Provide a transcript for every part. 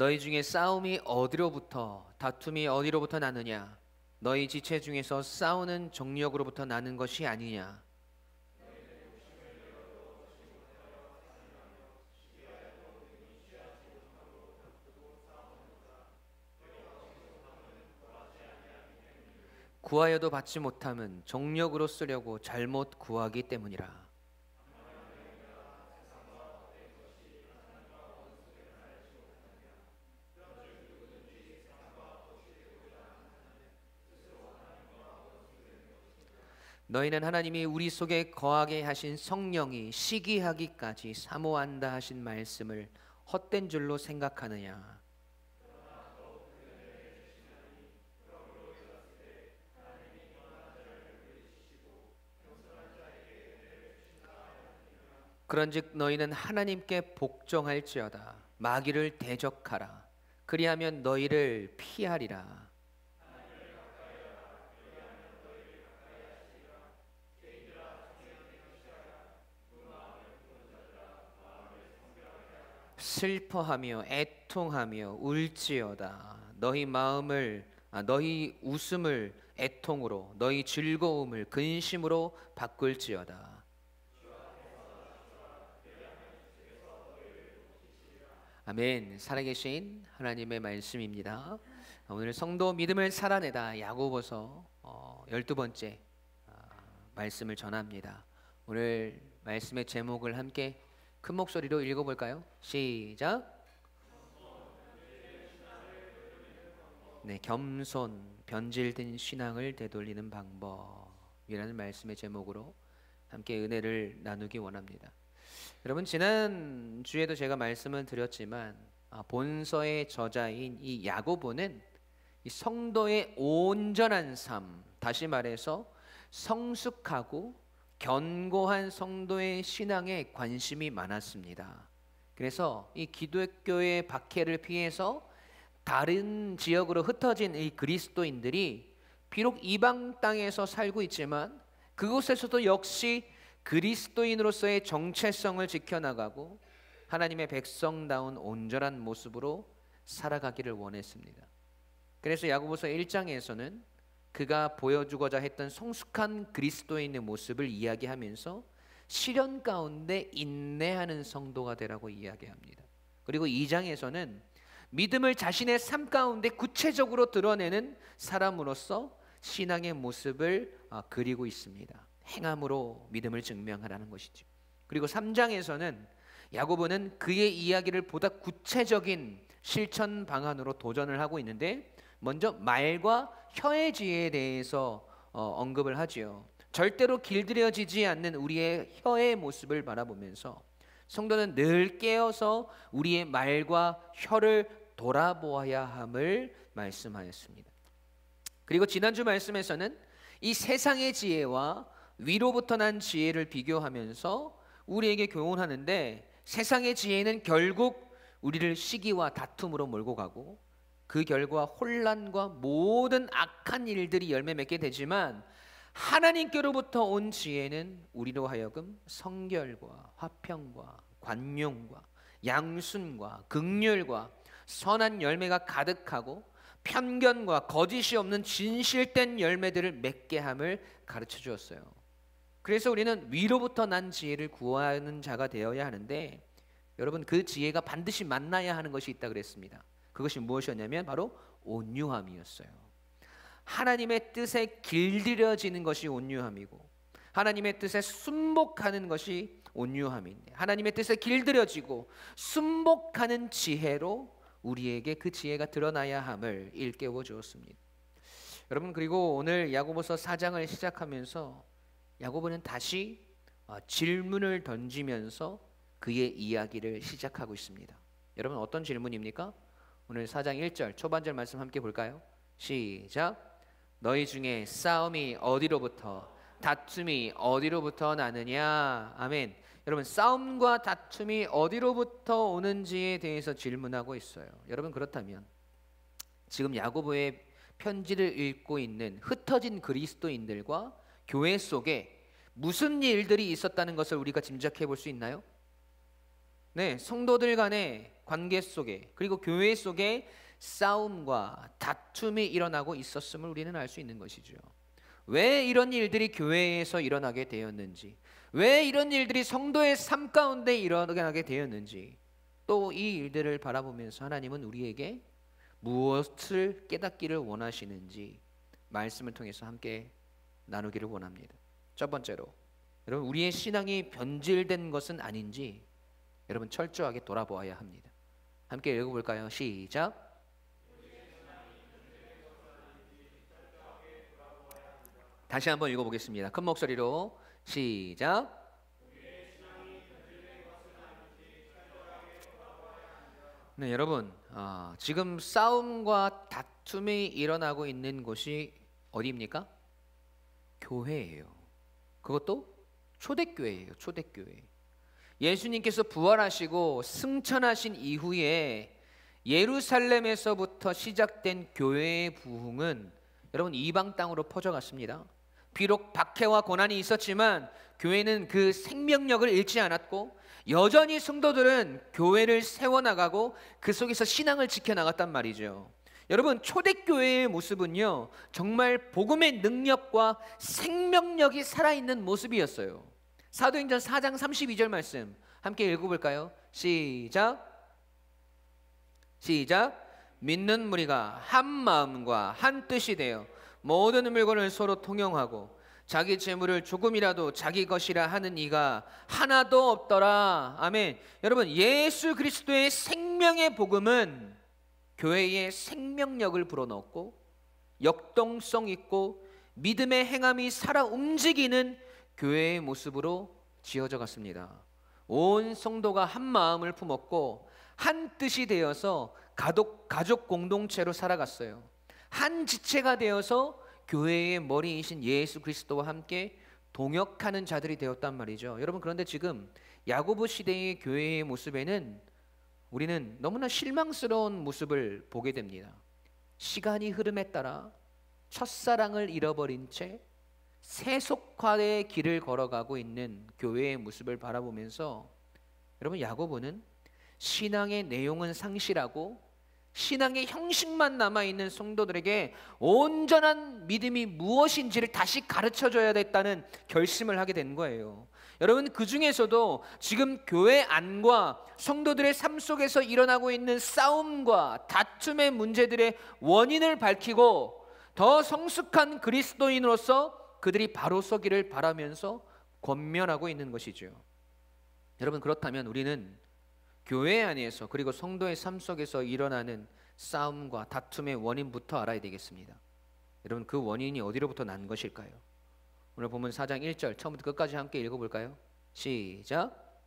너희 중에 싸움이 어디로부터 다툼이 어디로부터 나느냐? 너희 지체 중에서 싸우는 정력으로부터 나는 것이 아니냐? 구하여도 받지 못함은 정력으로 쓰려고 잘못 구하기 때문이라. 너희는 하나님이 우리 속에 거하게 하신 성령이 시기하기까지 사모한다 하신 말씀을 헛된 줄로 생각하느냐? 그런즉 너희는 하나님께 복종할지어다. 마귀를 대적하라. 그리하면 너희를 피하리라. 슬퍼하며 애통하며 울지어다. 너희 웃음을 애통으로 너희 즐거움을 근심으로 바꿀지어다. 아멘. 살아계신 하나님의 말씀입니다. 오늘 성도 믿음을 살아내다 야고보서 12번째 말씀을 전합니다. 오늘 말씀의 제목을 함께 큰 목소리로 읽어볼까요? 시작. 네, 겸손, 변질된 신앙을 되돌리는 방법이라는 말씀의 제목으로 함께 은혜를 나누기 원합니다. 여러분, 지난 주에도 제가 말씀을 드렸지만 본서의 저자인 이 야고보는 이 성도의 온전한 삶, 다시 말해서 성숙하고 견고한 성도의 신앙에 관심이 많았습니다. 그래서 이 기독교의 박해를 피해서 다른 지역으로 흩어진 이 그리스도인들이 비록 이방 땅에서 살고 있지만 그곳에서도 역시 그리스도인으로서의 정체성을 지켜나가고 하나님의 백성다운 온전한 모습으로 살아가기를 원했습니다. 그래서 야고보서 1장에서는 그가 보여주고자 했던 성숙한 그리스도인의 모습을 이야기하면서 시련 가운데 인내하는 성도가 되라고 이야기합니다. 그리고 2장에서는 믿음을 자신의 삶 가운데 구체적으로 드러내는 사람으로서 신앙의 모습을 그리고 있습니다. 행함으로 믿음을 증명하라는 것이죠. 그리고 3장에서는 야고보는 그의 이야기를 보다 구체적인 실천 방안으로 도전을 하고 있는데, 먼저 말과 혀의 지혜에 대해서 언급을 하지요. 절대로 길들여지지 않는 우리의 혀의 모습을 바라보면서 성도는 늘 깨어서 우리의 말과 혀를 돌아보아야 함을 말씀하였습니다. 그리고 지난주 말씀에서는 이 세상의 지혜와 위로부터 난 지혜를 비교하면서 우리에게 교훈하는데, 세상의 지혜는 결국 우리를 시기와 다툼으로 몰고 가고 그 결과 혼란과 모든 악한 일들이 열매 맺게 되지만, 하나님께로부터 온 지혜는 우리로 하여금 성결과 화평과 관용과 양순과 긍휼과 선한 열매가 가득하고 편견과 거짓이 없는 진실된 열매들을 맺게 함을 가르쳐 주었어요. 그래서 우리는 위로부터 난 지혜를 구하는 자가 되어야 하는데, 여러분, 그 지혜가 반드시 만나야 하는 것이 있다 그랬습니다. 그것이 무엇이었냐면 바로 온유함이었어요. 하나님의 뜻에 길들여지는 것이 온유함이고, 하나님의 뜻에 순복하는 것이 온유함인데, 하나님의 뜻에 길들여지고 순복하는 지혜로 우리에게 그 지혜가 드러나야 함을 일깨워 주었습니다. 여러분, 그리고 오늘 야고보서 4장을 시작하면서 야고보는 다시 질문을 던지면서 그의 이야기를 시작하고 있습니다. 여러분, 어떤 질문입니까? 오늘 4장 1절 초반절 말씀 함께 볼까요? 시작. 너희 중에 싸움이 어디로부터 다툼이 어디로부터 나느냐? 아멘. 여러분, 싸움과 다툼이 어디로부터 오는지에 대해서 질문하고 있어요. 여러분, 그렇다면 지금 야고보의 편지를 읽고 있는 흩어진 그리스도인들과 교회 속에 무슨 일들이 있었다는 것을 우리가 짐작해 볼 수 있나요? 네, 성도들 간의 관계 속에 그리고 교회 속에 싸움과 다툼이 일어나고 있었음을 우리는 알 수 있는 것이죠. 왜 이런 일들이 교회에서 일어나게 되었는지, 왜 이런 일들이 성도의 삶 가운데 일어나게 되었는지, 또 이 일들을 바라보면서 하나님은 우리에게 무엇을 깨닫기를 원하시는지 말씀을 통해서 함께 나누기를 원합니다. 첫 번째로, 여러분, 우리의 신앙이 변질된 것은 아닌지 여러분 철저하게 돌아보아야 합니다. 함께 읽어볼까요? 시작. 다시 한번 읽어보겠습니다. 큰 목소리로 시작. 네, 여러분, 지금 싸움과 다툼이 일어나고 있는 곳이 어디입니까? 교회예요. 그것도 초대교회예요. 초대교회. 예수님께서 부활하시고 승천하신 이후에 예루살렘에서부터 시작된 교회의 부흥은 여러분 이방 땅으로 퍼져갔습니다. 비록 박해와 고난이 있었지만 교회는 그 생명력을 잃지 않았고 여전히 성도들은 교회를 세워나가고 그 속에서 신앙을 지켜나갔단 말이죠. 여러분, 초대교회의 모습은요 정말 복음의 능력과 생명력이 살아있는 모습이었어요. 사도행전 4장 32절 말씀 함께 읽어볼까요? 시작. 믿는 무리가 한 마음과 한 뜻이 되어 모든 물건을 서로 통용하고 자기 재물을 조금이라도 자기 것이라 하는 이가 하나도 없더라. 아멘. 여러분, 예수 그리스도의 생명의 복음은 교회에 생명력을 불어넣었고 역동성 있고 믿음의 행함이 살아 움직이는 교회의 모습으로 지어져 갔습니다. 온 성도가 한 마음을 품었고 한 뜻이 되어서 가족 공동체로 살아갔어요. 한 지체가 되어서 교회의 머리이신 예수 그리스도와 함께 동역하는 자들이 되었단 말이죠. 여러분, 그런데 지금 야고보 시대의 교회의 모습에는 우리는 너무나 실망스러운 모습을 보게 됩니다. 시간이 흐름에 따라 첫사랑을 잃어버린 채 세속화의 길을 걸어가고 있는 교회의 모습을 바라보면서 여러분, 야고보는 신앙의 내용은 상실하고 신앙의 형식만 남아있는 성도들에게 온전한 믿음이 무엇인지를 다시 가르쳐줘야 됐다는 결심을 하게 된 거예요. 여러분, 그 중에서도 지금 교회 안과 성도들의 삶 속에서 일어나고 있는 싸움과 다툼의 문제들의 원인을 밝히고 더 성숙한 그리스도인으로서 그들이 바로 서기를 바라면서 권면하고 있는 것이죠. 여러분, 그렇다면 우리는 교회 안에서 그리고 성도의 삶 속에서 일어나는 싸움과 다툼의 원인부터 알아야 되겠습니다. 여러분, 그 원인이 어디로부터 난 것일까요? 오늘 본문 4장 1절 처음부터 끝까지 함께 읽어볼까요? 시작.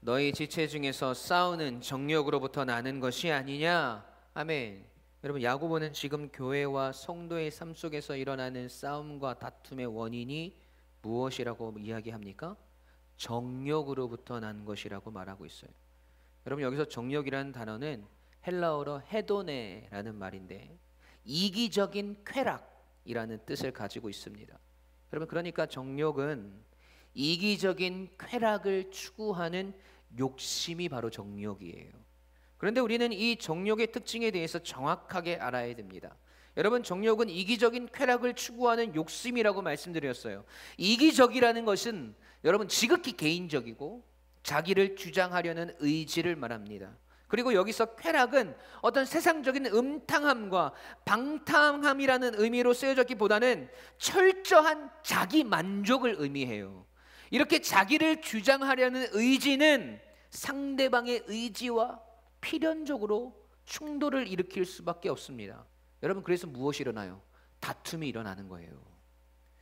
너희 지체 중에서 싸우는 정욕으로부터 나는 것이 아니냐? 아멘. 여러분, 야고보는 지금 교회와 성도의 삶 속에서 일어나는 싸움과 다툼의 원인이 무엇이라고 이야기합니까? 정욕으로부터 난 것이라고 말하고 있어요. 여러분, 여기서 정욕이라는 단어는 헬라어로 헤도네라는 말인데 이기적인 쾌락이라는 뜻을 가지고 있습니다. 여러분, 그러니까 정욕은 이기적인 쾌락을 추구하는 욕심이 바로 정욕이에요. 그런데 우리는 이 정욕의 특징에 대해서 정확하게 알아야 됩니다. 여러분, 정욕은 이기적인 쾌락을 추구하는 욕심이라고 말씀드렸어요. 이기적이라는 것은 여러분 지극히 개인적이고 자기를 주장하려는 의지를 말합니다. 그리고 여기서 쾌락은 어떤 세상적인 음탕함과 방탕함이라는 의미로 쓰여졌기보다는 철저한 자기 만족을 의미해요. 이렇게 자기를 주장하려는 의지는 상대방의 의지와 필연적으로 충돌을 일으킬 수밖에 없습니다. 여러분, 그래서 무엇이 일어나요? 다툼이 일어나는 거예요.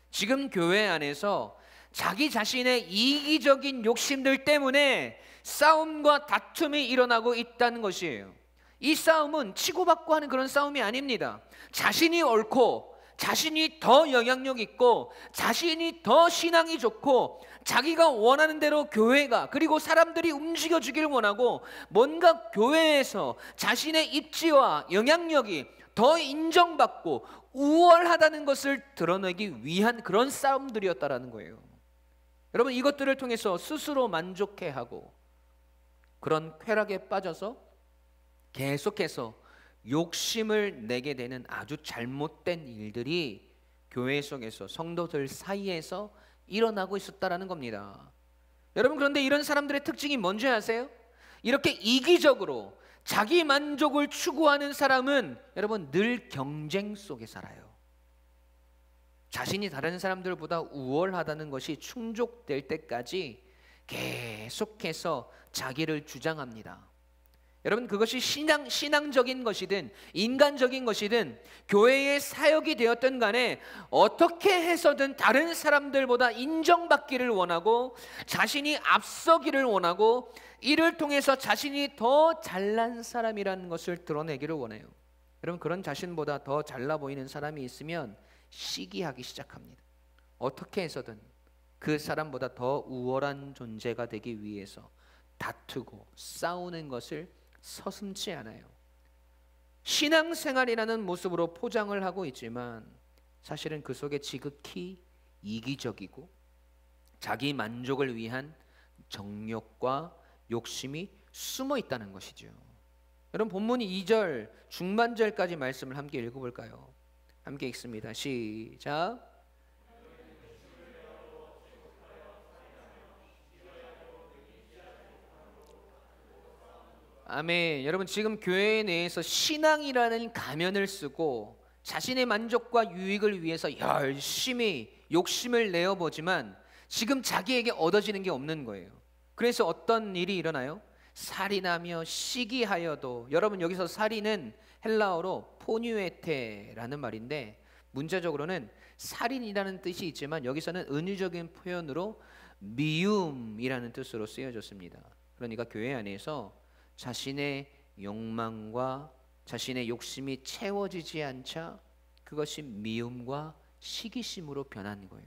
지금 교회 안에서 자기 자신의 이기적인 욕심들 때문에 싸움과 다툼이 일어나고 있다는 것이에요. 이 싸움은 치고받고 하는 그런 싸움이 아닙니다. 자신이 옳고 자신이 더 영향력 있고 자신이 더 신앙이 좋고 자기가 원하는 대로 교회가 그리고 사람들이 움직여주길 원하고 뭔가 교회에서 자신의 입지와 영향력이 더 인정받고 우월하다는 것을 드러내기 위한 그런 싸움들이었다라는 거예요. 여러분, 이것들을 통해서 스스로 만족해하고 그런 쾌락에 빠져서 계속해서 욕심을 내게 되는 아주 잘못된 일들이 교회 속에서, 성도들 사이에서 일어나고 있었다라는 겁니다. 여러분, 그런데 이런 사람들의 특징이 뭔지 아세요? 이렇게 이기적으로 자기 만족을 추구하는 사람은 여러분 늘 경쟁 속에 살아요. 자신이 다른 사람들보다 우월하다는 것이 충족될 때까지 계속해서 자기를 주장합니다. 여러분, 그것이 신앙적인 것이든 인간적인 것이든 교회의 사역이 되었든 간에 어떻게 해서든 다른 사람들보다 인정받기를 원하고 자신이 앞서기를 원하고 이를 통해서 자신이 더 잘난 사람이라는 것을 드러내기를 원해요. 여러분, 그런 자신보다 더 잘나 보이는 사람이 있으면 시기하기 시작합니다. 어떻게 해서든 그 사람보다 더 우월한 존재가 되기 위해서 다투고 싸우는 것을 서슴지 않아요. 신앙생활이라는 모습으로 포장을 하고 있지만 사실은 그 속에 지극히 이기적이고 자기 만족을 위한 정욕과 욕심이 숨어 있다는 것이죠. 여러분, 본문 2절 중반절까지 말씀을 함께 읽어볼까요? 함께 읽습니다. 시작. 아멘. 여러분, 지금 교회 내에서 신앙이라는 가면을 쓰고 자신의 만족과 유익을 위해서 열심히 욕심을 내어보지만 지금 자기에게 얻어지는 게 없는 거예요. 그래서 어떤 일이 일어나요? 살인하며 시기하여도, 여러분 여기서 살인은 헬라어로 포뉴에테라는 말인데 문제적으로는 살인이라는 뜻이 있지만 여기서는 은유적인 표현으로 미움이라는 뜻으로 쓰여졌습니다. 그러니까 교회 안에서 자신의 욕망과 자신의 욕심이 채워지지 않자 그것이 미움과 시기심으로 변한 거예요.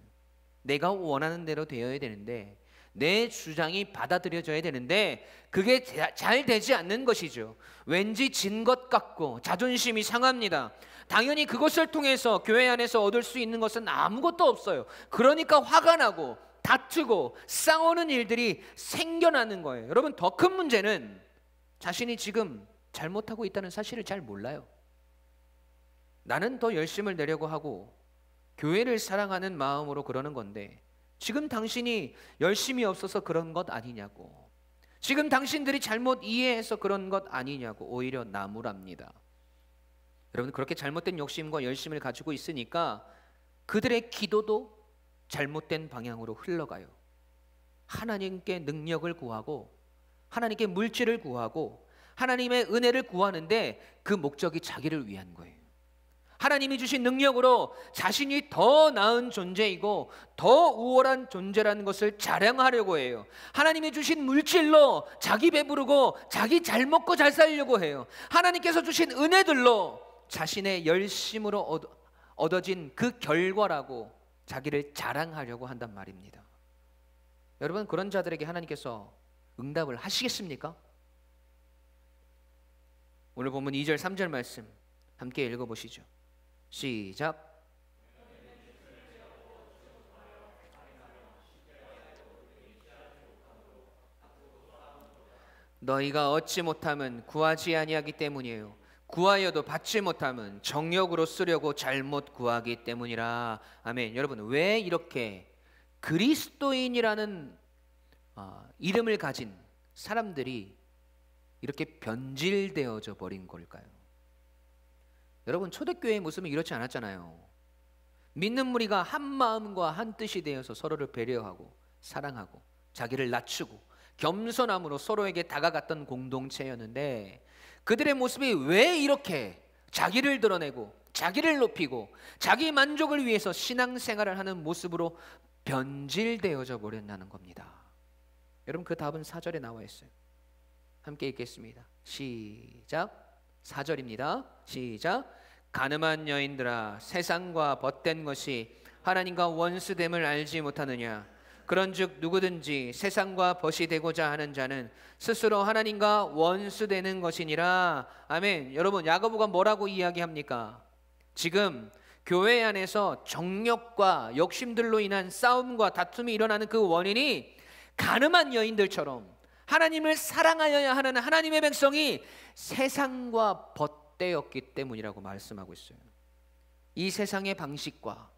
내가 원하는 대로 되어야 되는데, 내 주장이 받아들여져야 되는데 그게 잘 되지 않는 것이죠. 왠지 진 것 같고 자존심이 상합니다. 당연히 그것을 통해서 교회 안에서 얻을 수 있는 것은 아무것도 없어요. 그러니까 화가 나고 다투고 싸우는 일들이 생겨나는 거예요. 여러분, 더 큰 문제는 자신이 지금 잘못하고 있다는 사실을 잘 몰라요. 나는 더 열심을 내려고 하고 교회를 사랑하는 마음으로 그러는 건데 지금 당신이 열심이 없어서 그런 것 아니냐고, 지금 당신들이 잘못 이해해서 그런 것 아니냐고 오히려 나무랍니다. 여러분, 그렇게 잘못된 욕심과 열심을 가지고 있으니까 그들의 기도도 잘못된 방향으로 흘러가요. 하나님께 능력을 구하고 하나님께 물질을 구하고 하나님의 은혜를 구하는데 그 목적이 자기를 위한 거예요. 하나님이 주신 능력으로 자신이 더 나은 존재이고 더 우월한 존재라는 것을 자랑하려고 해요. 하나님이 주신 물질로 자기 배부르고 자기 잘 먹고 잘 살려고 해요. 하나님께서 주신 은혜들로 자신의 열심으로 얻어진 그 결과라고 자기를 자랑하려고 한단 말입니다. 여러분, 그런 자들에게 하나님께서 응답을 하시겠습니까? 오늘 본문 2절 3절 말씀 함께 읽어보시죠. 시작. 너희가 얻지 못함은 구하지 아니하기 때문이에요. 구하여도 받지 못함은 정욕으로 쓰려고 잘못 구하기 때문이라. 아멘. 여러분, 왜 이렇게 그리스도인이라는 이름을 가진 사람들이 이렇게 변질되어져 버린 걸까요? 여러분, 초대교회의 모습은 이렇지 않았잖아요. 믿는 무리가 한 마음과 한 뜻이 되어서 서로를 배려하고 사랑하고 자기를 낮추고 겸손함으로 서로에게 다가갔던 공동체였는데 그들의 모습이 왜 이렇게 자기를 드러내고 자기를 높이고 자기 만족을 위해서 신앙생활을 하는 모습으로 변질되어져 버렸다는 겁니다. 여러분, 그 답은 4절에 나와 있어요. 함께 읽겠습니다. 시작. 4절입니다. 시작. 가늠한 여인들아, 세상과 벗된 것이 하나님과 원수됨을 알지 못하느냐? 그런즉 누구든지 세상과 벗이 되고자 하는 자는 스스로 하나님과 원수되는 것이니라. 아멘. 여러분, 야고보가 뭐라고 이야기합니까? 지금 교회 안에서 정욕과 욕심들로 인한 싸움과 다툼이 일어나는 그 원인이 가늠한 여인들처럼 하나님을 사랑하여야 하는 하나님의 백성이 세상과 벗되었기 때문이라고 말씀하고 있어요. 이 세상의 방식과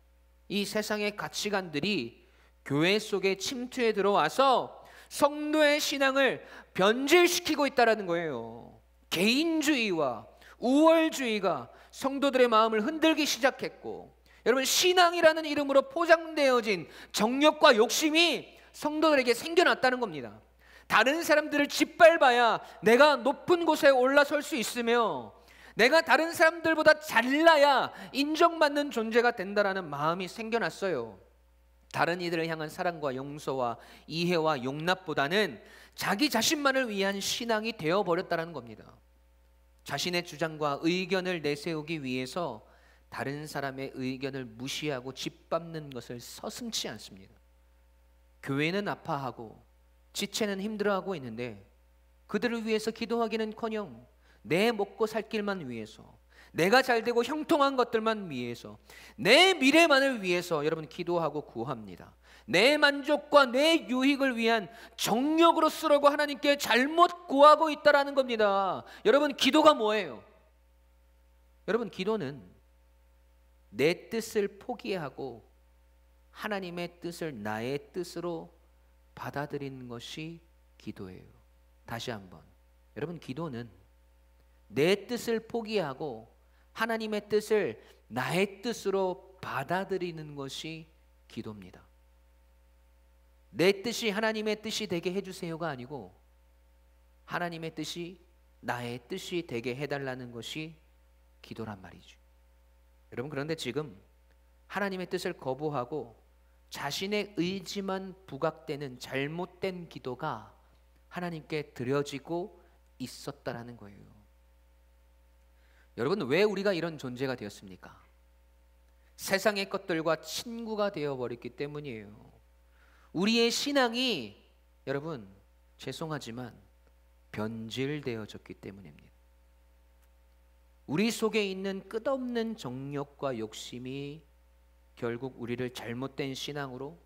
이 세상의 가치관들이 교회 속에 침투해 들어와서 성도의 신앙을 변질시키고 있다는 거예요. 개인주의와 우월주의가 성도들의 마음을 흔들기 시작했고, 여러분, 신앙이라는 이름으로 포장되어진 정욕과 욕심이 성도들에게 생겨났다는 겁니다. 다른 사람들을 짓밟아야 내가 높은 곳에 올라설 수 있으며, 내가 다른 사람들보다 잘나야 인정받는 존재가 된다라는 마음이 생겨났어요. 다른 이들을 향한 사랑과 용서와 이해와 용납보다는 자기 자신만을 위한 신앙이 되어버렸다는 겁니다. 자신의 주장과 의견을 내세우기 위해서 다른 사람의 의견을 무시하고 짓밟는 것을 서슴지 않습니다. 교회는 아파하고 지체는 힘들어하고 있는데 그들을 위해서 기도하기는커녕 내 먹고 살 길만 위해서, 내가 잘되고 형통한 것들만 위해서, 내 미래만을 위해서 여러분 기도하고 구합니다. 내 만족과 내 유익을 위한 정욕으로 쓰려고 하나님께 잘못 구하고 있다는 겁니다. 여러분, 기도가 뭐예요? 여러분, 기도는 내 뜻을 포기하고 하나님의 뜻을 나의 뜻으로 받아들이는 것이 기도예요. 다시 한번, 여러분, 기도는 내 뜻을 포기하고 하나님의 뜻을 나의 뜻으로 받아들이는 것이 기도입니다. 내 뜻이 하나님의 뜻이 되게 해주세요가 아니고 하나님의 뜻이 나의 뜻이 되게 해달라는 것이 기도란 말이죠. 여러분, 그런데 지금 하나님의 뜻을 거부하고 자신의 의지만 부각되는 잘못된 기도가 하나님께 드려지고 있었다라는 거예요. 여러분, 왜 우리가 이런 존재가 되었습니까? 세상의 것들과 친구가 되어버렸기 때문이에요. 우리의 신앙이, 여러분, 죄송하지만 변질되어졌기 때문입니다. 우리 속에 있는 끝없는 정욕과 욕심이 결국 우리를 잘못된 신앙으로,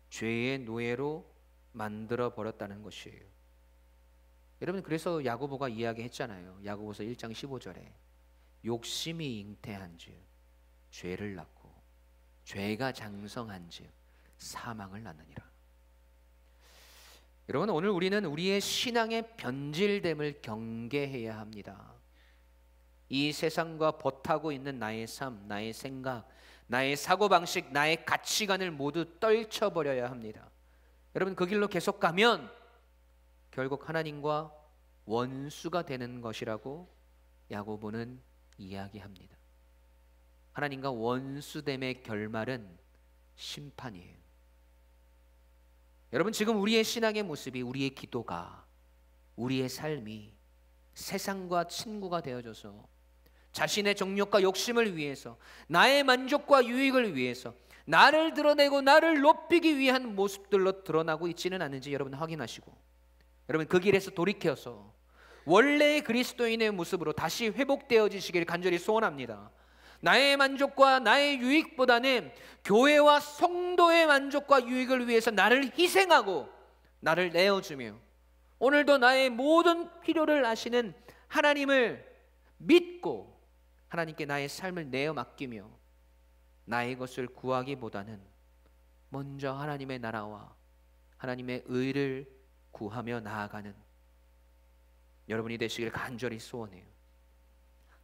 죄의 노예로 만들어 버렸다는 것이에요. 여러분, 그래서 야고보가 이야기했잖아요. 야고보서 1장 15절에 욕심이 잉태한즉 죄를 낳고 죄가 장성한즉 사망을 낳느니라. 여러분, 오늘 우리는 우리의 신앙의 변질됨을 경계해야 합니다. 이 세상과 벗하고 있는 나의 삶, 나의 생각, 나의 사고방식, 나의 가치관을 모두 떨쳐버려야 합니다. 여러분, 그 길로 계속 가면 결국 하나님과 원수가 되는 것이라고 야고보는 이야기합니다. 하나님과 원수됨의 결말은 심판이에요. 여러분, 지금 우리의 신앙의 모습이, 우리의 기도가, 우리의 삶이 세상과 친구가 되어져서 자신의 정욕과 욕심을 위해서, 나의 만족과 유익을 위해서 나를 드러내고 나를 높이기 위한 모습들로 드러나고 있지는 않은지 여러분 확인하시고, 여러분, 그 길에서 돌이켜서 원래의 그리스도인의 모습으로 다시 회복되어지시길 간절히 소원합니다. 나의 만족과 나의 유익보다는 교회와 성도의 만족과 유익을 위해서 나를 희생하고 나를 내어주며, 오늘도 나의 모든 필요를 아시는 하나님을 믿고 하나님께 나의 삶을 내어 맡기며 나의 것을 구하기보다는 먼저 하나님의 나라와 하나님의 의를 구하며 나아가는 여러분이 되시길 간절히 소원해요.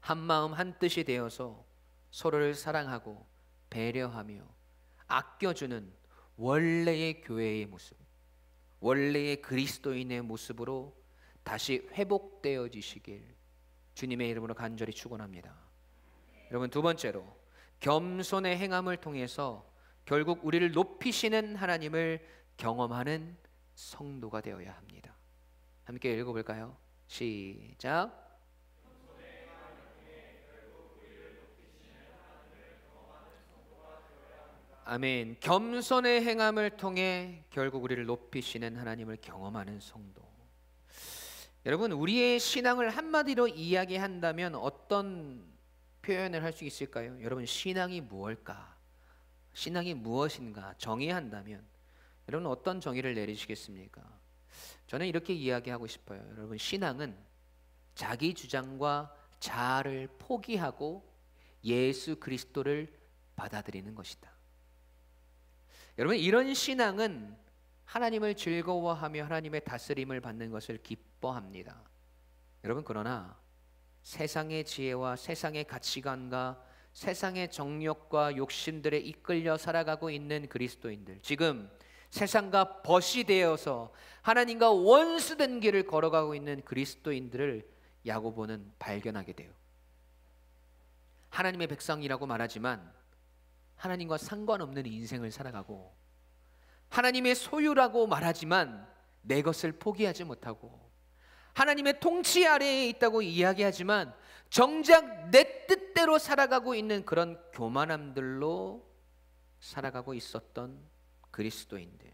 한 마음 한 뜻이 되어서 서로를 사랑하고 배려하며 아껴주는 원래의 교회의 모습, 원래의 그리스도인의 모습으로 다시 회복되어지시길 주님의 이름으로 간절히 축원합니다. 여러분, 두 번째로 겸손의 행함을 통해서 결국 우리를 높이시는 하나님을 경험하는 성도가 되어야 합니다. 함께 읽어볼까요? 시작. 아멘. 겸손의 행함을 통해 결국 우리를 높이시는 하나님을 경험하는 성도. 여러분, 우리의 신앙을 한마디로 이야기한다면 어떤 표현을 할 수 있을까요? 여러분, 신앙이 무엇일까? 신앙이 무엇인가 정의한다면 여러분 어떤 정의를 내리시겠습니까? 저는 이렇게 이야기하고 싶어요. 여러분, 신앙은 자기 주장과 자아를 포기하고 예수 그리스도를 받아들이는 것이다. 여러분, 이런 신앙은 하나님을 즐거워하며 하나님의 다스림을 받는 것을 기뻐합니다. 여러분, 그러나 세상의 지혜와 세상의 가치관과 세상의 정욕과 욕심들에 이끌려 살아가고 있는 그리스도인들, 지금 세상과 벗이 되어서 하나님과 원수된 길을 걸어가고 있는 그리스도인들을 야고보는 발견하게 돼요. 하나님의 백성이라고 말하지만 하나님과 상관없는 인생을 살아가고, 하나님의 소유라고 말하지만 내 것을 포기하지 못하고, 하나님의 통치 아래에 있다고 이야기하지만 정작 내 뜻대로 살아가고 있는 그런 교만함들로 살아가고 있었던 그리스도인들,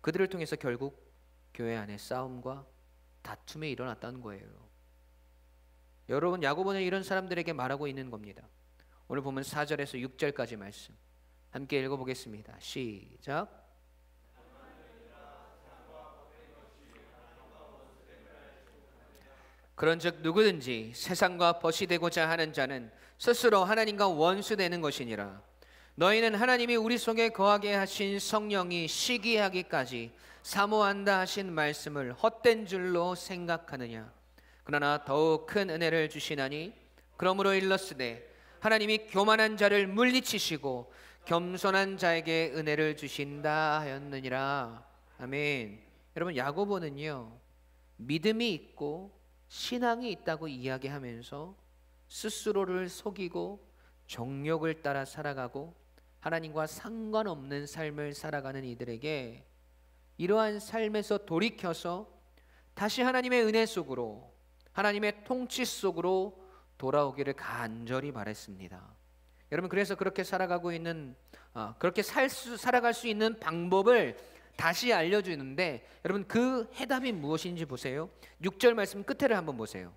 그들을 통해서 결국 교회 안에 싸움과 다툼이 일어났다는 거예요. 여러분, 야고보는 이런 사람들에게 말하고 있는 겁니다. 오늘 보면 4절에서 6절까지 말씀 함께 읽어보겠습니다. 시작. 그런즉 누구든지 세상과 벗이 되고자 하는 자는 스스로 하나님과 원수되는 것이니라. 너희는 하나님이 우리 속에 거하게 하신 성령이 시기하기까지 사모한다 하신 말씀을 헛된 줄로 생각하느냐? 그러나 더욱 큰 은혜를 주시나니 그러므로 일렀으되 하나님이 교만한 자를 물리치시고 겸손한 자에게 은혜를 주신다 하였느니라. 아멘. 여러분, 야고보는요, 믿음이 있고 신앙이 있다고 이야기하면서 스스로를 속이고 정욕을 따라 살아가고 하나님과 상관없는 삶을 살아가는 이들에게 이러한 삶에서 돌이켜서 다시 하나님의 은혜 속으로, 하나님의 통치 속으로 돌아오기를 간절히 바랬습니다. 여러분, 그래서 그렇게 살아가고 있는 그렇게 살아갈 수 있는 방법을 다시 알려주는데, 여러분, 그 해답이 무엇인지 보세요. 6절 말씀 끝에를 한번 보세요.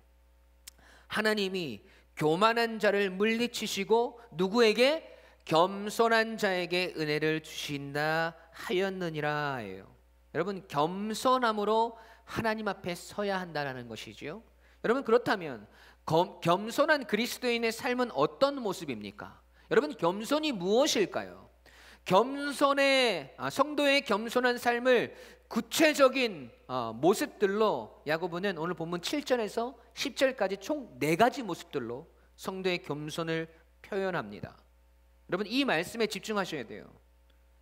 하나님이 교만한 자를 물리치시고 누구에게? 겸손한 자에게 은혜를 주신다 하였느니라 예요. 여러분, 겸손함으로 하나님 앞에 서야 한다는 것이죠. 여러분, 그렇다면 겸손한 그리스도인의 삶은 어떤 모습입니까? 여러분, 겸손이 무엇일까요? 성도의 겸손한 삶을 구체적인 모습들로 야고보는 오늘 본문 7절에서 10절까지 총 4가지 모습들로 성도의 겸손을 표현합니다. 여러분, 이 말씀에 집중하셔야 돼요.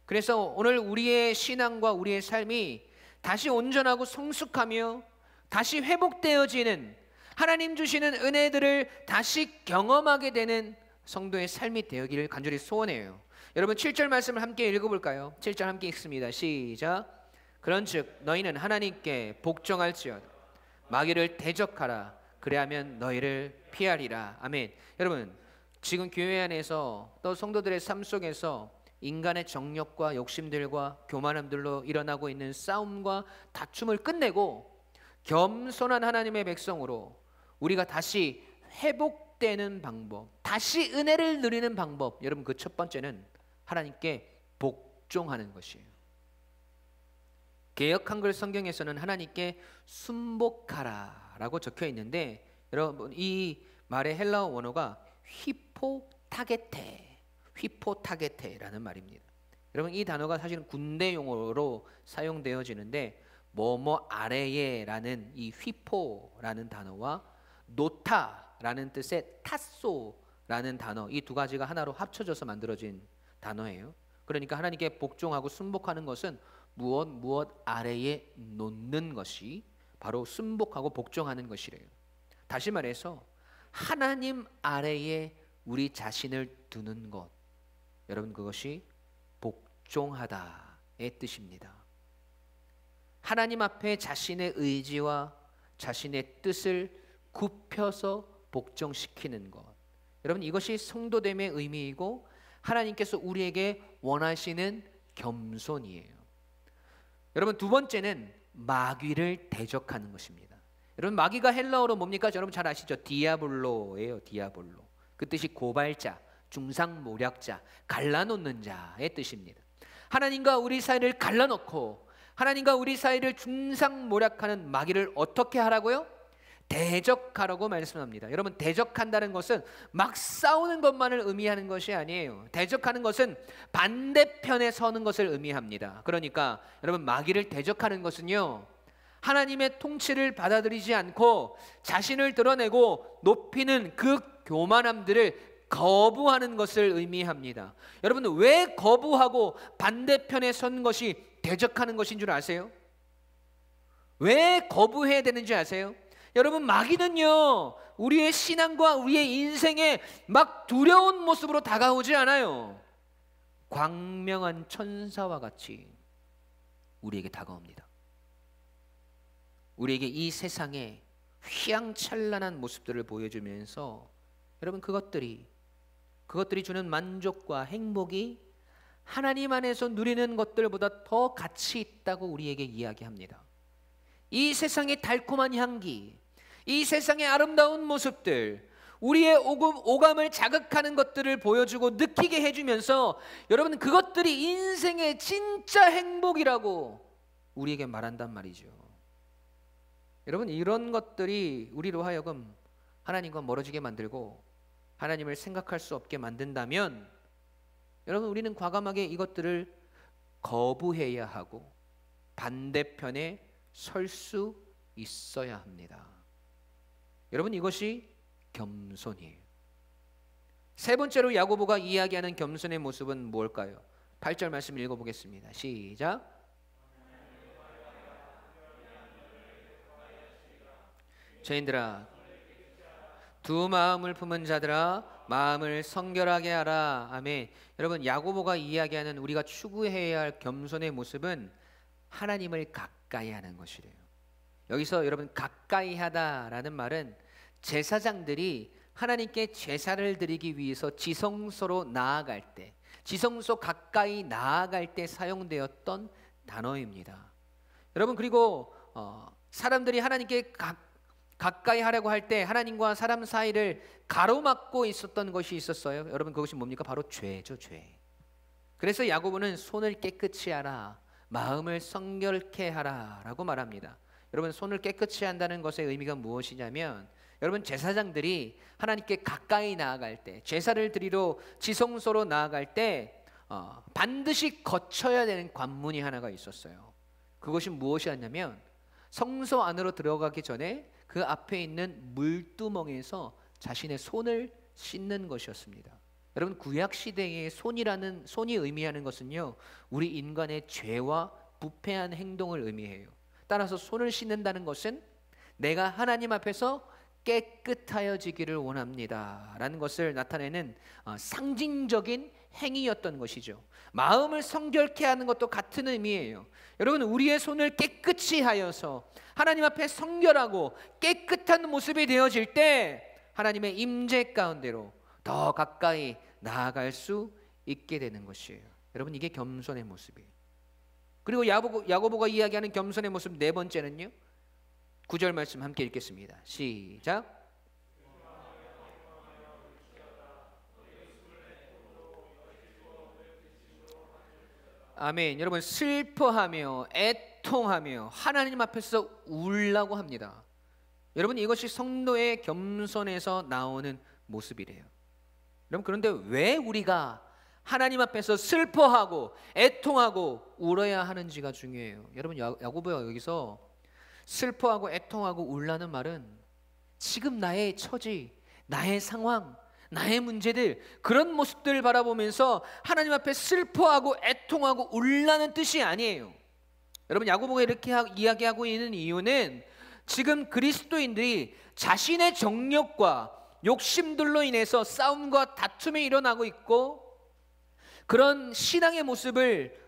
그래서 오늘 우리의 신앙과 우리의 삶이 다시 온전하고 성숙하며 다시 회복되어지는, 하나님 주시는 은혜들을 다시 경험하게 되는 성도의 삶이 되기를 간절히 소원해요. 여러분, 7절 말씀을 함께 읽어볼까요? 7절 함께 읽습니다. 시작. 그런즉 너희는 하나님께 복종할지어다. 마귀를 대적하라. 그래야면 너희를 피하리라. 아멘. 여러분, 지금 교회 안에서 또 성도들의 삶 속에서 인간의 정욕과 욕심들과 교만함들로 일어나고 있는 싸움과 다툼을 끝내고 겸손한 하나님의 백성으로 우리가 다시 회복되는 방법, 다시 은혜를 누리는 방법, 여러분, 그 첫 번째는 하나님께 복종하는 것이에요. 개역 한글 성경에서는 하나님께 순복하라 라고 적혀 있는데, 여러분, 이 말의 헬라어 원어가 휘포타게테라는 말입니다. 여러분, 이 단어가 사실은 군대 용어로 사용되어지는데, 뭐뭐 아래에라는 이 휘포라는 단어와 노타라는 뜻의 타소라는 단어, 이 두 가지가 하나로 합쳐져서 만들어진 단어예요. 그러니까 하나님께 복종하고 순복하는 것은 무엇 아래에 놓는 것이 바로 순복하고 복종하는 것이래요. 다시 말해서 하나님 아래에 우리 자신을 두는 것, 여러분, 그것이 복종하다의 뜻입니다. 하나님 앞에 자신의 의지와 자신의 뜻을 굽혀서 복종시키는 것, 여러분, 이것이 성도됨의 의미이고 하나님께서 우리에게 원하시는 겸손이에요. 여러분, 두 번째는 마귀를 대적하는 것입니다. 여러분 마귀가 헬라어로 뭡니까? 여러분 잘 아시죠? 디아블로예요. 디아블로. 그 뜻이 고발자, 중상모략자, 갈라놓는 자의 뜻입니다. 하나님과 우리 사이를 갈라놓고 하나님과 우리 사이를 중상모략하는 마귀를 어떻게 하라고요? 대적하라고 말씀합니다. 여러분 대적한다는 것은 막 싸우는 것만을 의미하는 것이 아니에요. 대적하는 것은 반대편에 서는 것을 의미합니다. 그러니까 여러분 마귀를 대적하는 것은요, 하나님의 통치를 받아들이지 않고 자신을 드러내고 높이는 그 교만함들을 거부하는 것을 의미합니다. 여러분 왜 거부하고 반대편에 선 것이 대적하는 것인 줄 아세요? 왜 거부해야 되는지 아세요? 여러분 마귀는요, 우리의 신앙과 우리의 인생에 막 두려운 모습으로 다가오지 않아요. 광명한 천사와 같이 우리에게 다가옵니다. 우리에게 이 세상의 휘황찬란한 모습들을 보여주면서 여러분 그것들이 주는 만족과 행복이 하나님 안에서 누리는 것들보다 더 가치 있다고 우리에게 이야기합니다. 이 세상의 달콤한 향기, 이 세상의 아름다운 모습들, 우리의 오감을 자극하는 것들을 보여주고 느끼게 해주면서 여러분 그것들이 인생의 진짜 행복이라고 우리에게 말한단 말이죠. 여러분 이런 것들이 우리로 하여금 하나님과 멀어지게 만들고 하나님을 생각할 수 없게 만든다면 여러분 우리는 과감하게 이것들을 거부해야 하고 반대편에 설 수 있어야 합니다. 여러분 이것이 겸손이에요. 세 번째로 야고보가 이야기하는 겸손의 모습은 무엇일까요? 8절 말씀 읽어보겠습니다. 시작. 죄인들아 두 마음을 품은 자들아 마음을 성결하게 하라. 아멘. 여러분 야고보가 이야기하는 우리가 추구해야 할 겸손의 모습은 하나님을 가까이 하는 것이래요. 여기서 여러분 가까이 하다라는 말은 제사장들이 하나님께 제사를 드리기 위해서 지성소로 나아갈 때, 지성소 가까이 나아갈 때 사용되었던 단어입니다. 여러분 그리고 사람들이 하나님께 가까이 하려고 할 때 하나님과 사람 사이를 가로막고 있었던 것이 있었어요. 여러분 그것이 뭡니까? 바로 죄죠, 죄. 그래서 야고보는 손을 깨끗이 하라, 마음을 성결케 하라 라고 말합니다. 여러분 손을 깨끗이 한다는 것의 의미가 무엇이냐면 여러분 제사장들이 하나님께 가까이 나아갈 때, 제사를 드리러 지성소로 나아갈 때 반드시 거쳐야 되는 관문이 하나가 있었어요. 그것이 무엇이었냐면 성소 안으로 들어가기 전에 그 앞에 있는 물두멍에서 자신의 손을 씻는 것이었습니다. 여러분 구약 시대의 손이 의미하는 것은요, 우리 인간의 죄와 부패한 행동을 의미해요. 따라서 손을 씻는다는 것은 내가 하나님 앞에서 깨끗하여지기를 원합니다 라는 것을 나타내는 상징적인 행위였던 것이죠. 마음을 성결케 하는 것도 같은 의미예요. 여러분 우리의 손을 깨끗이 하여서 하나님 앞에 성결하고 깨끗한 모습이 되어질 때 하나님의 임재 가운데로 더 가까이 나아갈 수 있게 되는 것이에요. 여러분 이게 겸손의 모습이에요. 그리고 야고보가 이야기하는 겸손의 모습 네 번째는요, 9절 말씀 함께 읽겠습니다. 시작. 아멘. 여러분 슬퍼하며 애통하며 하나님 앞에서 울라고 합니다. 여러분 이것이 성도의 겸손에서 나오는 모습이래요. 여러분 그런데 왜 우리가 하나님 앞에서 슬퍼하고 애통하고 울어야 하는지가 중요해요. 여러분 야고보가 여기서 슬퍼하고 애통하고 울라는 말은 지금 나의 처지, 나의 상황, 나의 문제들, 그런 모습들을 바라보면서 하나님 앞에 슬퍼하고 애통하고 울라는 뜻이 아니에요. 여러분 야고보가 이렇게 이야기하고 있는 이유는 지금 그리스도인들이 자신의 정욕과 욕심들로 인해서 싸움과 다툼이 일어나고 있고 그런 신앙의 모습을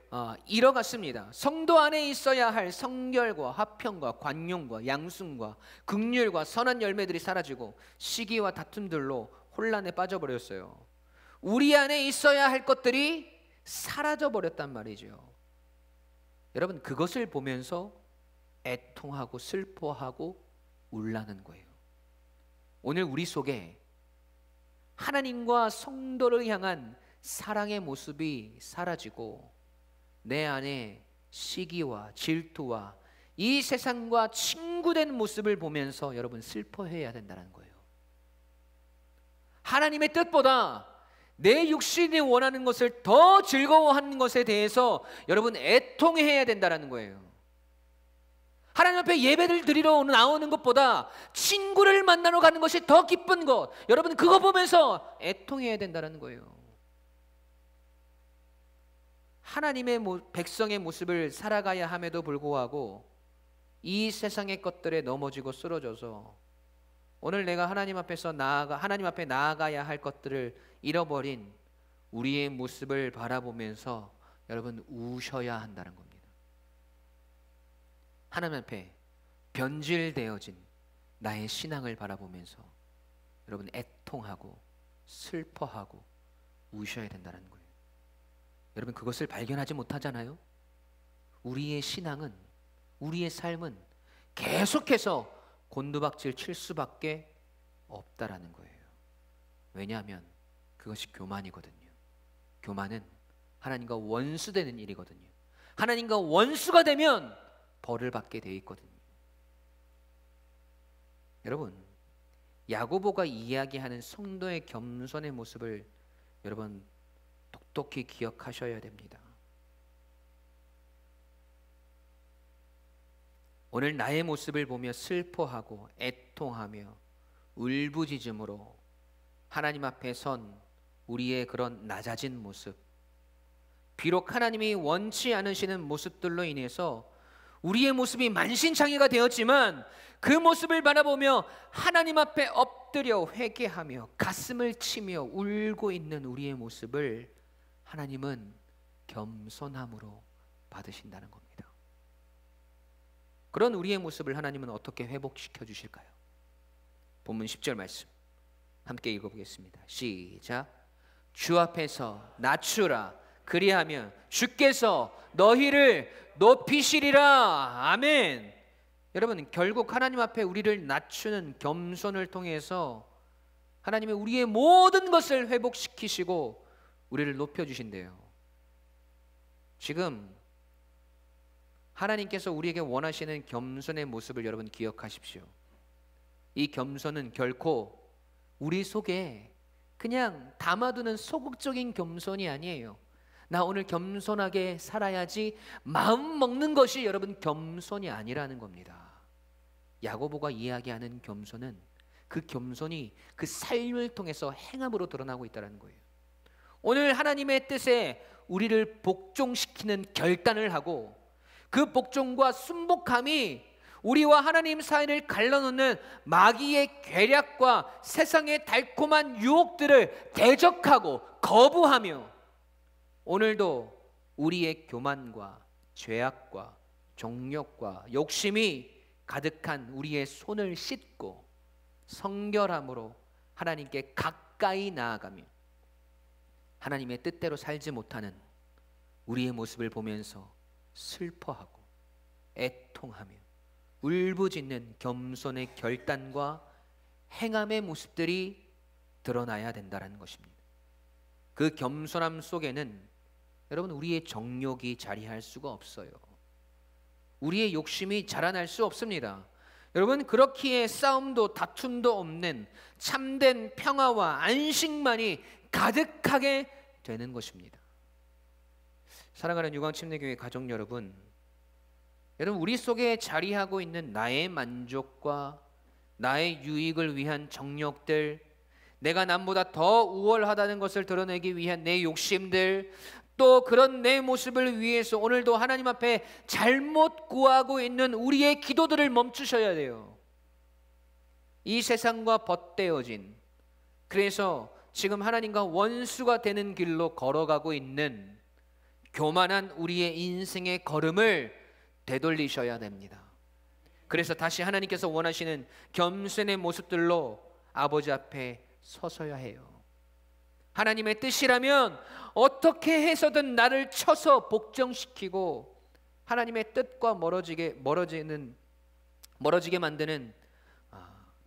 잃어갔습니다. 성도 안에 있어야 할 성결과 화평과 관용과 양순과 긍휼과 선한 열매들이 사라지고 시기와 다툼들로 혼란에 빠져버렸어요. 우리 안에 있어야 할 것들이 사라져버렸단 말이죠. 여러분 그것을 보면서 애통하고 슬퍼하고 울라는 거예요. 오늘 우리 속에 하나님과 성도를 향한 사랑의 모습이 사라지고 내 안에 시기와 질투와 이 세상과 친구된 모습을 보면서 여러분 슬퍼해야 된다는 거예요. 하나님의 뜻보다 내 육신이 원하는 것을 더 즐거워하는 것에 대해서 여러분 애통해야 된다는 거예요. 하나님 앞에 예배를 드리러 나오는 것보다 친구를 만나러 가는 것이 더 기쁜 것, 여러분 그거 보면서 애통해야 된다는 거예요. 하나님의 백성의 모습을 살아가야 함에도 불구하고 이 세상의 것들에 넘어지고 쓰러져서 오늘 내가 하나님 앞에 나아가야 할 것들을 잃어버린 우리의 모습을 바라보면서 여러분 우셔야 한다는 겁니다. 하나님 앞에 변질되어진 나의 신앙을 바라보면서 여러분 애통하고 슬퍼하고 우셔야 된다는 거예요. 여러분 그것을 발견하지 못하잖아요. 우리의 신앙은, 우리의 삶은 계속해서 곤두박질 칠 수밖에 없다라는 거예요. 왜냐하면 그것이 교만이거든요. 교만은 하나님과 원수되는 일이거든요. 하나님과 원수가 되면 벌을 받게 돼 있거든요. 여러분 야고보가 이야기하는 성도의 겸손의 모습을 여러분 똑똑히 기억하셔야 됩니다. 오늘 나의 모습을 보며 슬퍼하고 애통하며 울부짖음으로 하나님 앞에 선 우리의 그런 낮아진 모습, 비록 하나님이 원치 않으시는 모습들로 인해서 우리의 모습이 만신창이가 되었지만 그 모습을 바라보며 하나님 앞에 엎드려 회개하며 가슴을 치며 울고 있는 우리의 모습을 하나님은 겸손함으로 받으신다는 겁니다. 그런 우리의 모습을 하나님은 어떻게 회복시켜 주실까요? 본문 10절 말씀 함께 읽어보겠습니다. 시작. 주 앞에서 낮추라. 그리하면 주께서 너희를 높이시리라. 아멘. 여러분 결국 하나님 앞에 우리를 낮추는 겸손을 통해서 하나님이 우리의 모든 것을 회복시키시고 우리를 높여주신대요. 지금 하나님께서 우리에게 원하시는 겸손의 모습을 여러분 기억하십시오. 이 겸손은 결코 우리 속에 그냥 담아두는 소극적인 겸손이 아니에요. 나 오늘 겸손하게 살아야지 마음 먹는 것이 여러분 겸손이 아니라는 겁니다. 야고보가 이야기하는 겸손은 그 겸손이 그 삶을 통해서 행함으로 드러나고 있다는 거예요. 오늘 하나님의 뜻에 우리를 복종시키는 결단을 하고 그 복종과 순복함이 우리와 하나님 사이를 갈라놓는 마귀의 계략과 세상의 달콤한 유혹들을 대적하고 거부하며 오늘도 우리의 교만과 죄악과 정욕과 욕심이 가득한 우리의 손을 씻고 성결함으로 하나님께 가까이 나아가며 하나님의 뜻대로 살지 못하는 우리의 모습을 보면서 슬퍼하고 애통하며 울부짖는 겸손의 결단과 행함의 모습들이 드러나야 된다는 것입니다. 그 겸손함 속에는 여러분 우리의 정욕이 자리할 수가 없어요. 우리의 욕심이 자라날 수 없습니다. 여러분 그렇기에 싸움도 다툼도 없는 참된 평화와 안식만이 가득하게 되는 것입니다. 사랑하는 유광침례교회 가족 여러분, 우리 속에 자리하고 있는 나의 만족과 나의 유익을 위한 정욕들, 내가 남보다 더 우월하다는 것을 드러내기 위한 내 욕심들, 또 그런 내 모습을 위해서 오늘도 하나님 앞에 잘못 구하고 있는 우리의 기도들을 멈추셔야 돼요. 이 세상과 벗대어진, 그래서 지금 하나님과 원수가 되는 길로 걸어가고 있는 교만한 우리의 인생의 걸음을 되돌리셔야 됩니다. 그래서 다시 하나님께서 원하시는 겸손의 모습들로 아버지 앞에 서서야 해요. 하나님의 뜻이라면 어떻게 해서든 나를 쳐서 복종시키고 하나님의 뜻과 멀어지게 만드는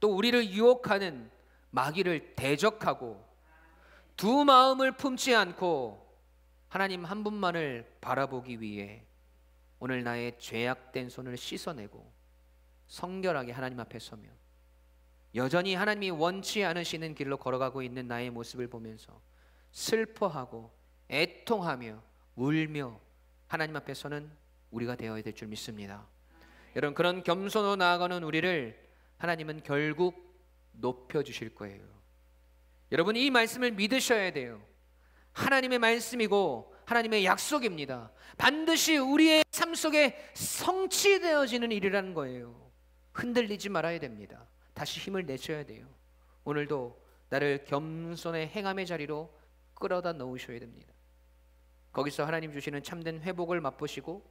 또 우리를 유혹하는 마귀를 대적하고 두 마음을 품지 않고 하나님 한 분만을 바라보기 위해 오늘 나의 죄악된 손을 씻어내고 성결하게 하나님 앞에 서며 여전히 하나님이 원치 않으시는 길로 걸어가고 있는 나의 모습을 보면서 슬퍼하고 애통하며 울며 하나님 앞에 서는 우리가 되어야 될 줄 믿습니다. 여러분, 그런 겸손으로 나아가는 우리를 하나님은 결국 높여주실 거예요. 여러분, 이 말씀을 믿으셔야 돼요. 하나님의 말씀이고 하나님의 약속입니다. 반드시 우리의 삶 속에 성취되어지는 일이라는 거예요. 흔들리지 말아야 됩니다. 다시 힘을 내셔야 돼요. 오늘도 나를 겸손의 행함의 자리로 끌어다 놓으셔야 됩니다. 거기서 하나님 주시는 참된 회복을 맛보시고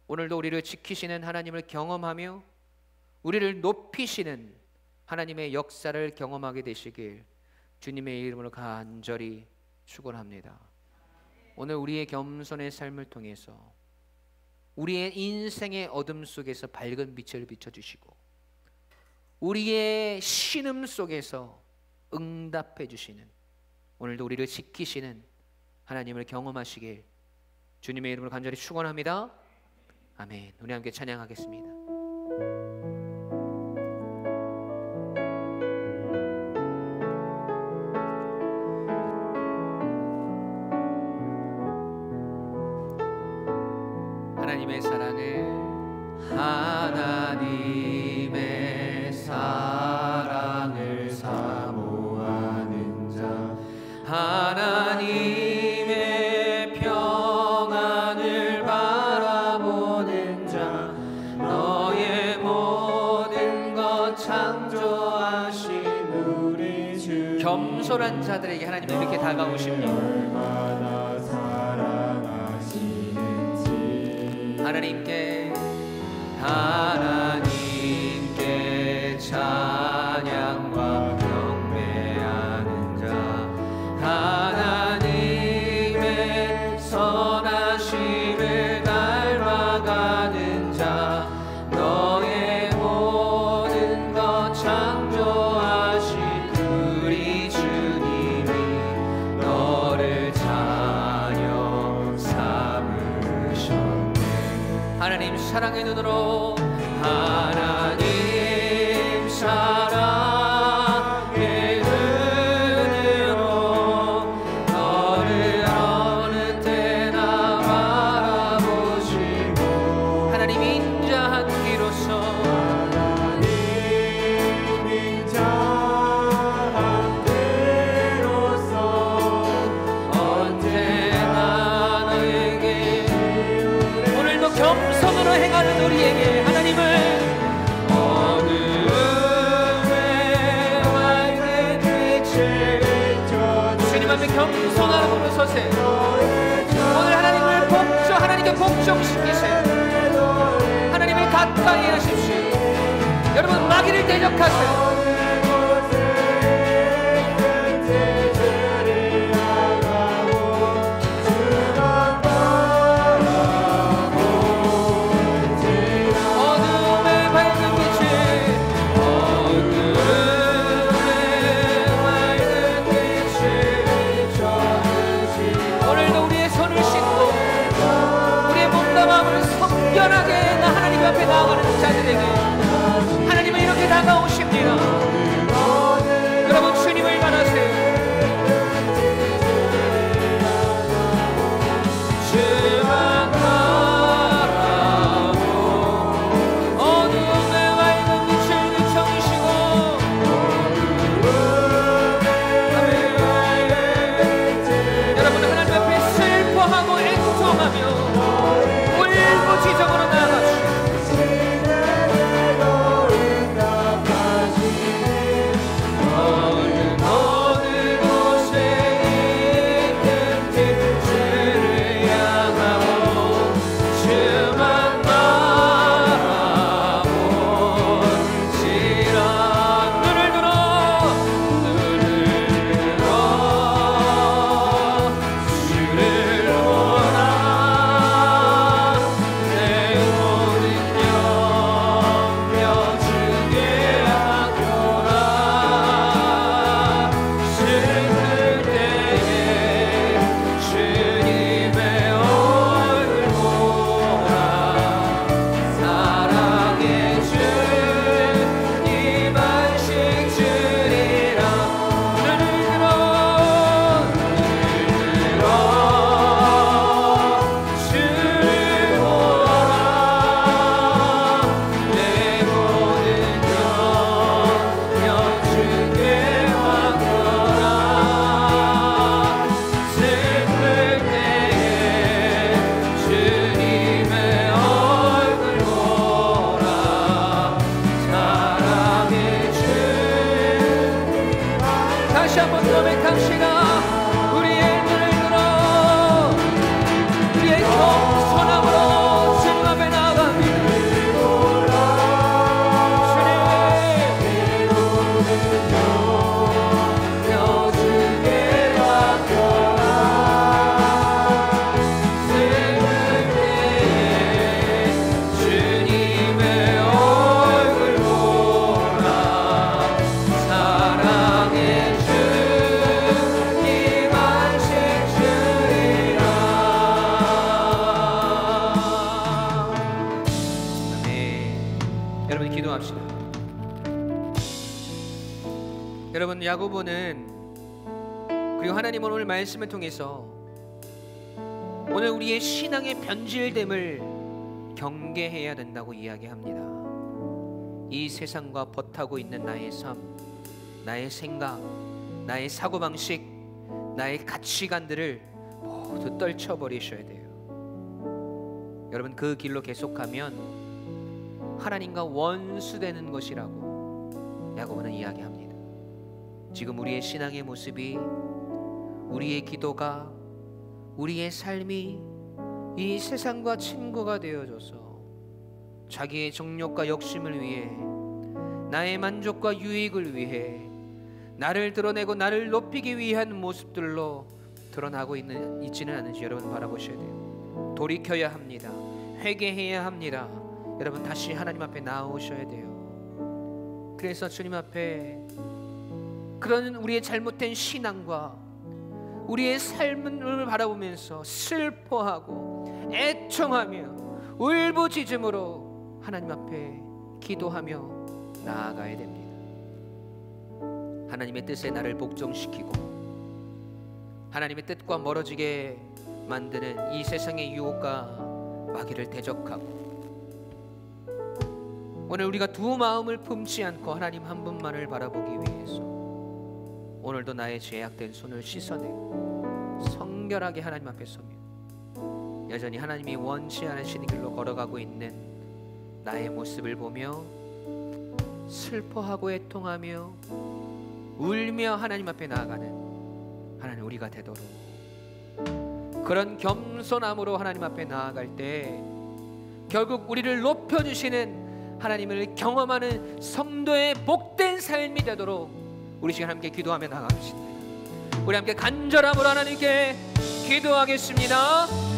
오늘도 우리를 지키시는 하나님을 경험하며 우리를 높이시는 하나님의 역사를 경험하게 되시길 주님의 이름으로 간절히 축원합니다. 오늘 우리의 겸손의 삶을 통해서 우리의 인생의 어둠 속에서 밝은 빛을 비춰주시고 우리의 신음 속에서 응답해 주시는 오늘도 우리를 지키시는 하나님을 경험하시길 주님의 이름으로 간절히 축원합니다. 아멘. 우리 함께 찬양하겠습니다. 하나님의 사랑을 하나님의 사랑을 사모하는 자 하나님의 평안을 바라보는 자 너의 모든 것 창조하신 우리 주 겸손한 자들에게 하나님은 이렇게 다가오십니다. 하나님께 찬양과 경배하는 자 하나님의 선하심을 닮아가는 자 너의 모든 것 창조하신 우리 주님이 너를 자녀 삼으셨네. 하나님 사랑의 눈으로 하나님 사랑의 눈으로 너를 어느 때나 바라보시고 하나님 인자한 귀로서 하나님 인자한 귀로서 언제나 너에게 오늘도 겸손으로 행하는 우리에게 하나님을 겸손함으로 서세요. 오늘 하나님을 하나님께 복종시키세요. 하나님을 가까이 하십시오. 여러분, 마귀를 대적하세요. 앞에 나아가는 자들에게 하나님은 이렇게 다가오십니다. 여러분, 주님을 바라세요. 주만 바라보 어둠의 밝은 빛을 비춰주시고 여러분, 하나님 앞에 슬퍼하고 애통하며 울부짖음으로 나아갑시다. 기도합시다. 여러분, 야고보는 그리고 하나님은 오늘 말씀을 통해서 오늘 우리의 신앙의 변질됨을 경계해야 된다고 이야기합니다. 이 세상과 버타고 있는 나의 삶, 나의 생각, 나의 사고방식, 나의 가치관들을 모두 떨쳐버리셔야 돼요. 여러분, 그 길로 계속하면 하나님과 원수되는 것이라고 야고보는 이야기합니다. 지금 우리의 신앙의 모습이, 우리의 기도가, 우리의 삶이 이 세상과 친구가 되어줘서 자기의 정욕과 욕심을 위해, 나의 만족과 유익을 위해 나를 드러내고 나를 높이기 위한 모습들로 드러나고 있지는 않은지 여러분 바라보셔야 돼요. 돌이켜야 합니다. 회개해야 합니다. 여러분, 다시 하나님 앞에 나오셔야 돼요. 그래서 주님 앞에 그런 우리의 잘못된 신앙과 우리의 삶을 바라보면서 슬퍼하고 애청하며 울부짖음으로 하나님 앞에 기도하며 나아가야 됩니다. 하나님의 뜻에 나를 복종시키고 하나님의 뜻과 멀어지게 만드는 이 세상의 유혹과 마귀를 대적하고, 오늘 우리가 두 마음을 품지 않고 하나님 한 분만을 바라보기 위해서 오늘도 나의 죄악된 손을 씻어내고 성결하게 하나님 앞에 서며 여전히 하나님이 원치 않으시는 길로 걸어가고 있는 나의 모습을 보며 슬퍼하고 애통하며 울며 하나님 앞에 나아가는 하나님 우리가 되도록, 그런 겸손함으로 하나님 앞에 나아갈 때 결국 우리를 높여주시는 하나님을 경험하는 성도의 복된 삶이 되도록 우리 시간 함께 기도하며 나아갑시다. 우리 함께 간절함으로 하나님께 기도하겠습니다.